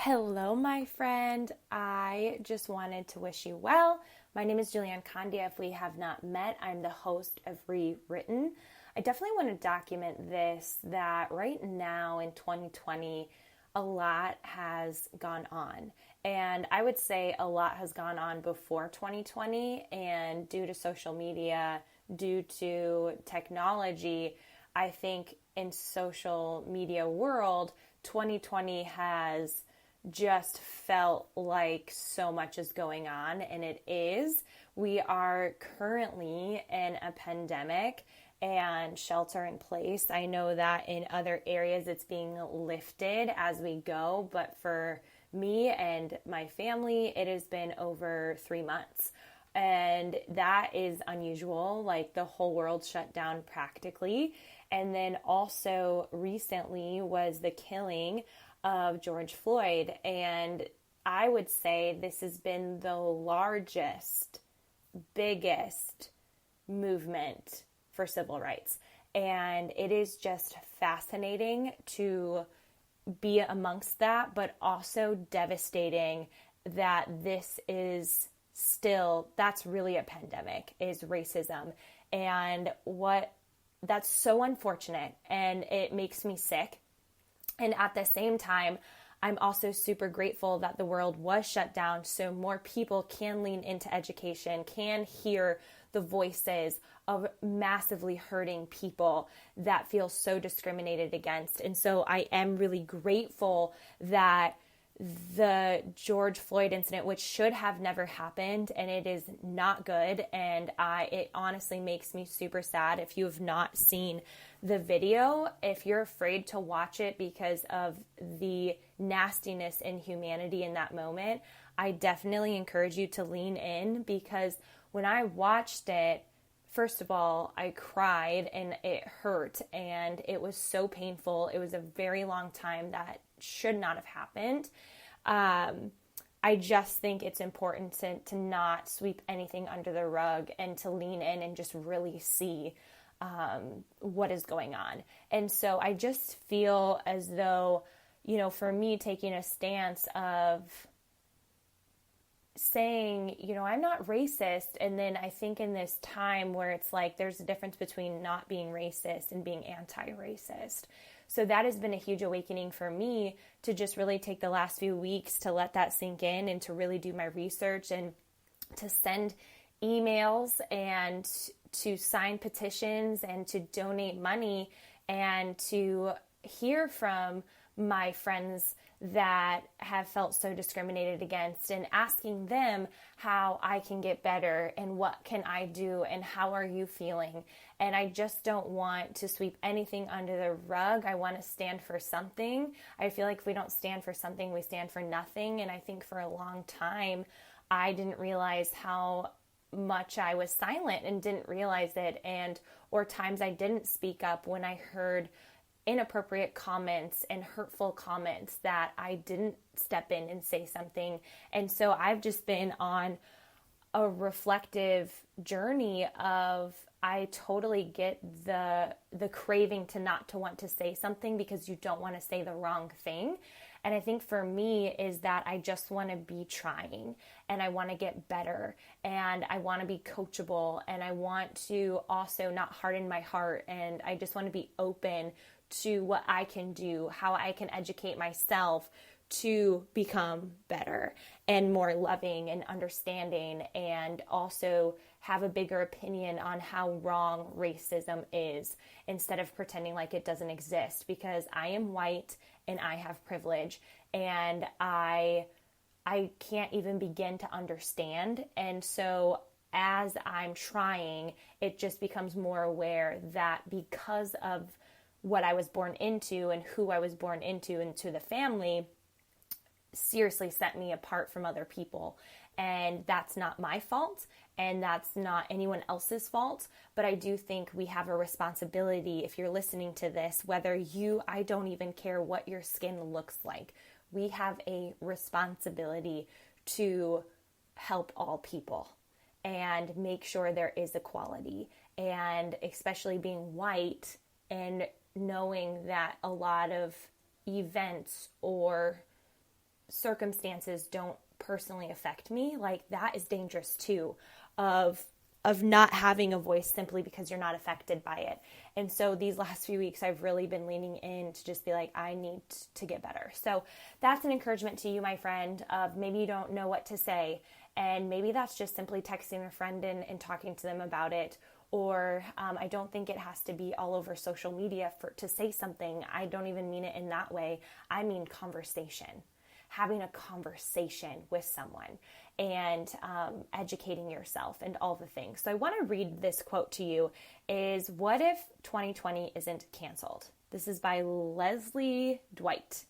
Hello, my friend. I just wanted to wish you well. My name is Julianne Condia. If we have not met, I'm the host of Rewritten. I definitely want to document this that right now in 2020, a lot has gone on. And I would say a lot has gone on before 2020, and due to social media, due to technology, I think in social media world, 2020 has just felt like so much is going on, and it is. We are currently in a pandemic and shelter in place. I know that in other areas it's being lifted as we go, but for me and my family, it has been over 3 months. And that is unusual. Like the whole world shut down practically. And then also recently was the killing of George Floyd. And I would say this has been the largest, biggest movement for civil rights. And it is just fascinating to be amongst that, but also devastating that this is still, that's really a pandemic, is racism. And that's so unfortunate, and it makes me sick. And at the same time, I'm also super grateful that the world was shut down so more people can lean into education, can hear the voices of massively hurting people that feel so discriminated against. And so I am really grateful that the George Floyd incident, which should have never happened, and it is not good, and it honestly makes me super sad. If you have not seen the video, if you're afraid to watch it because of the nastiness and humanity in that moment, I definitely encourage you to lean in, because when I watched it, first of all, I cried and it hurt and it was so painful. It was a very long time that should not have happened. I just think it's important to not sweep anything under the rug and to lean in and just really see what is going on. And so I just feel as though, for me, taking a stance of saying, I'm not racist. And then I think in this time where it's like there's a difference between not being racist and being anti-racist. So that has been a huge awakening for me, to just really take the last few weeks to let that sink in and to really do my research and to send emails and to sign petitions and to donate money and to hear from my friends that have felt so discriminated against, and asking them how I can get better and what can I do and how are you feeling. And I just don't want to sweep anything under the rug. I want to stand for something. I feel like if we don't stand for something, we stand for nothing. And I think for a long time, I didn't realize how much I was silent and didn't realize it, or times I didn't speak up when I heard inappropriate comments and hurtful comments that I didn't step in and say something. And so I've just been on a reflective journey of, I totally get the craving to want to say something because you don't want to say the wrong thing. And I think for me is that I just want to be trying, and I want to get better, and I want to be coachable, and I want to also not harden my heart, and I just want to be open to what I can do, how I can educate myself to become better and more loving and understanding, and also have a bigger opinion on how wrong racism is, instead of pretending like it doesn't exist, because I am white and I have privilege, and I can't even begin to understand. And so as I'm trying, it just becomes more aware that because of what I was born into and who I was born into and to the family, seriously set me apart from other people. And that's not my fault, and that's not anyone else's fault. But I do think we have a responsibility, if you're listening to this, I don't even care what your skin looks like. We have a responsibility to help all people and make sure there is equality. And especially being white and knowing that a lot of events or circumstances don't personally affect me, like that is dangerous too, of not having a voice simply because you're not affected by it. And so these last few weeks, I've really been leaning in to just be like, I need to get better. So that's an encouragement to you, my friend, of maybe you don't know what to say. And maybe that's just simply texting a friend and talking to them about it. Or I don't think it has to be all over social media to say something. I don't even mean it in that way. I mean conversation. Having a conversation with someone and educating yourself and all the things. So I want to read this quote to you is, what if 2020 isn't canceled? This is by Leslie Dwight.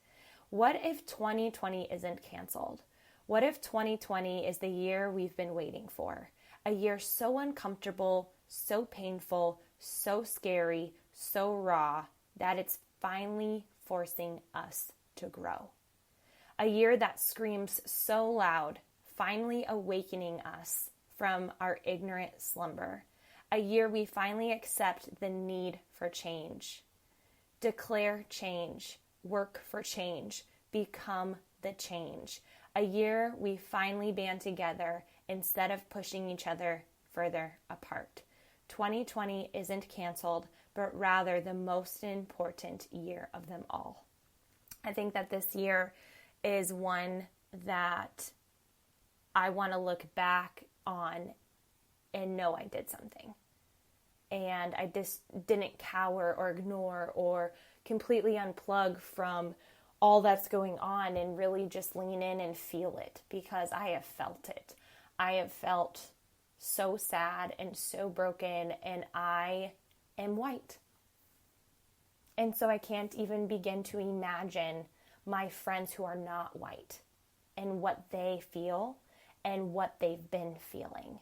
What if 2020 isn't canceled? What if 2020 is the year we've been waiting for? A year so uncomfortable, so painful, so scary, so raw that it's finally forcing us to grow. A year that screams so loud, finally awakening us from our ignorant slumber. A year we finally accept the need for change. Declare change, work for change, become the change. A year we finally band together instead of pushing each other further apart. 2020 isn't canceled, but rather the most important year of them all. I think that this year is one that I want to look back on and know I did something. And I just didn't cower or ignore or completely unplug from all that's going on and really just lean in and feel it, because I have felt it. I have felt so sad and so broken, and I am white. And so I can't even begin to imagine my friends who are not white and what they feel and what they've been feeling.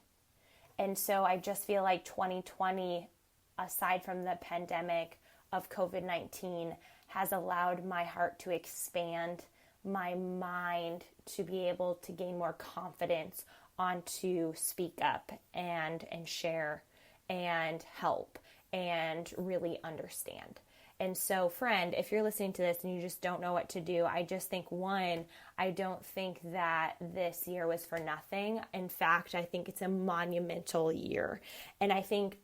And so I just feel like 2020, aside from the pandemic of COVID-19, has allowed my heart to expand, my mind to be able to gain more confidence on to speak up and share and help and really understand. And so, friend, if you're listening to this and you just don't know what to do, I just think, one, I don't think that this year was for nothing. In fact, I think it's a monumental year. And I think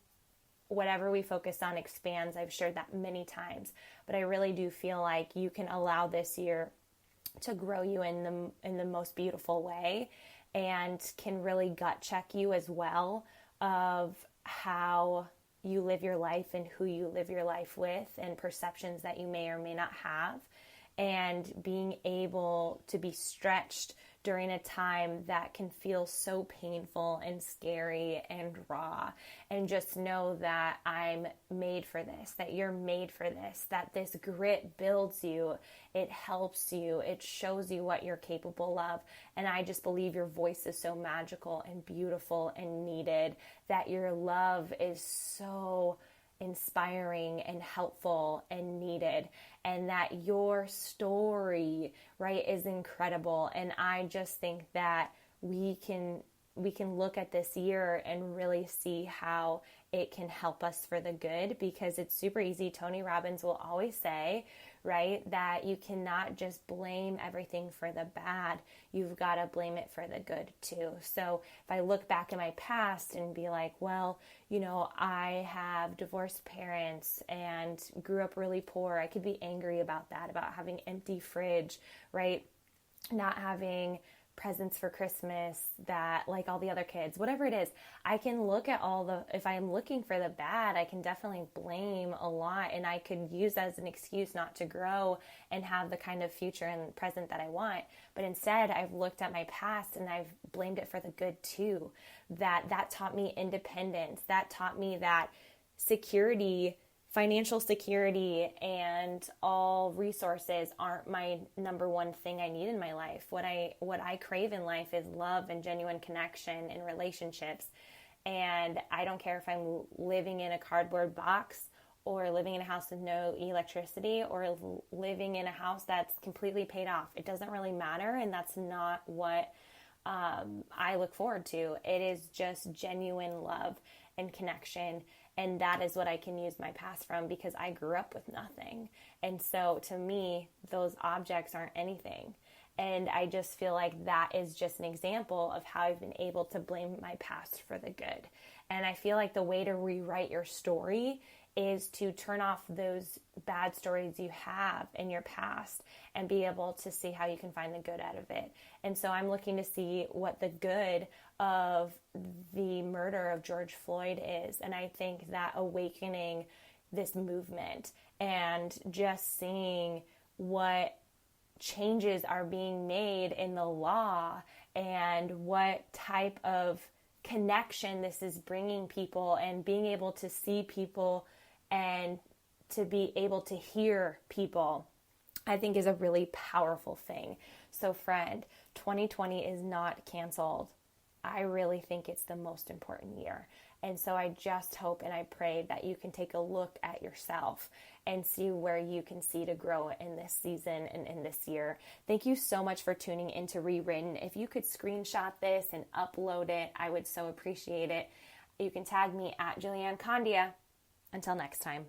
whatever we focus on expands. I've shared that many times. But I really do feel like you can allow this year to grow you in the most beautiful way, and can really gut check you as well of how you live your life and who you live your life with, and perceptions that you may or may not have, and being able to be stretched during a time that can feel so painful and scary and raw, and just know that I'm made for this, that you're made for this, that this grit builds you, it helps you, it shows you what you're capable of. And I just believe your voice is so magical and beautiful and needed, that your love is so inspiring and helpful and needed, and that your story, right, is incredible. And I just think that we can look at this year and really see how it can help us for the good, because it's super easy. Tony Robbins will always say, right, that you cannot just blame everything for the bad. You've got to blame it for the good too. So if I look back in my past and be like, well, you know, I have divorced parents and grew up really poor, I could be angry about that, about having empty fridge, right? Not having presents for Christmas that, like all the other kids, whatever it is, I can look at if I'm looking for the bad, I can definitely blame a lot, and I could use as an excuse not to grow and have the kind of future and present that I want. But instead, I've looked at my past and I've blamed it for the good too. That taught me independence. That taught me that security, financial security, and all resources aren't my number one thing I need in my life. What I crave in life is love and genuine connection and relationships. And I don't care if I'm living in a cardboard box, or living in a house with no electricity, or living in a house that's completely paid off. It doesn't really matter, and that's not what I look forward to. It is just genuine love and connection. And that is what I can use my past from, because I grew up with nothing. And so to me, those objects aren't anything. And I just feel like that is just an example of how I've been able to blame my past for the good. And I feel like the way to rewrite your story is to turn off those bad stories you have in your past and be able to see how you can find the good out of it. And so I'm looking to see what the good of the murder of George Floyd is. And I think that awakening this movement and just seeing what changes are being made in the law and what type of connection this is bringing people, and being able to see people and to be able to hear people, I think is a really powerful thing. So friend, 2020 is not canceled. I really think it's the most important year. And so I just hope and I pray that you can take a look at yourself and see where you can see to grow in this season and in this year. Thank you so much for tuning into Rewritten. If you could screenshot this and upload it, I would so appreciate it. You can tag me at Julianne Condia. Until next time.